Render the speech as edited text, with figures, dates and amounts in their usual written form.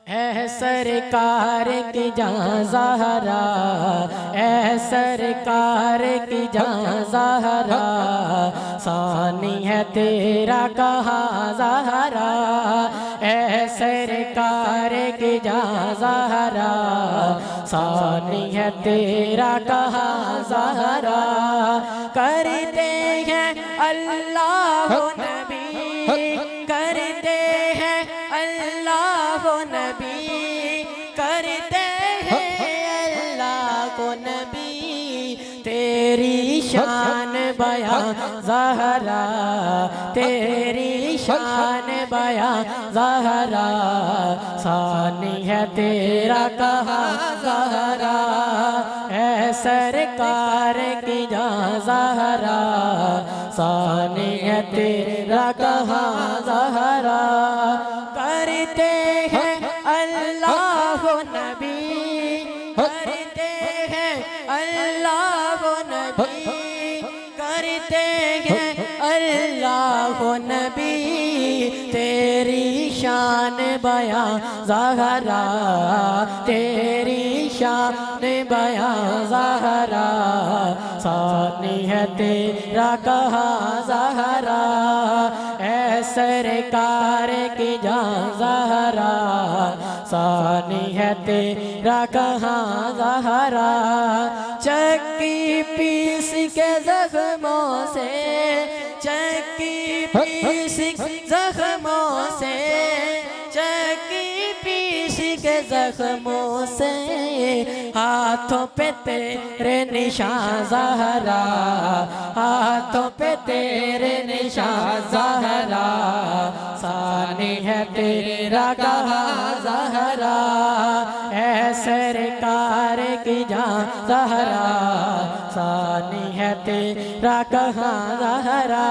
ऐ सरकार की जान ज़हरा, ऐ सरकार की जान ज़हरा, सानी है तेरा कहाँ ज़हरा। ऐ सरकार की जान ज़हरा, सानी है तेरा कहाँ ज़हरा। करते हैं अल्लाह नबी, करते हैं अल्लाह नबी, करते हैं अल्लाह को नबी। तेरी शान बयां ज़हरा, तेरी शान बयां ज़हरा, सानी है तेरा कहाँ ज़हरा। ऐ सरकार की जान ज़हरा, सानी है तेरा कहाँ ज़हरा। करते हैं अल्लाह नबी, करते हैं अल्लाह नबी, करते हैं अल्लाह नबी। तेरी शान बयां ज़हरा, तेरी शान बयां ज़हरा, सानी है तेरा कहाँ ज़हरा। ऐ सरकार की जान ज़हरा, सानी है तेरा कहाँ ज़हरा। चक्की पीस के ज़ख्मों से, चक्की पीस ज़ख्मों से, चक्की पीस के ज़ख्मों से, हाथों पे तेरे निशान ज़हरा, हाथों पे तेरे निशान ज़हरा, सानी है तेरा कहाँ ज़हरा। ऐ सरकार की जान ज़हरा, सानी है तेरा कहाँ ज़हरा।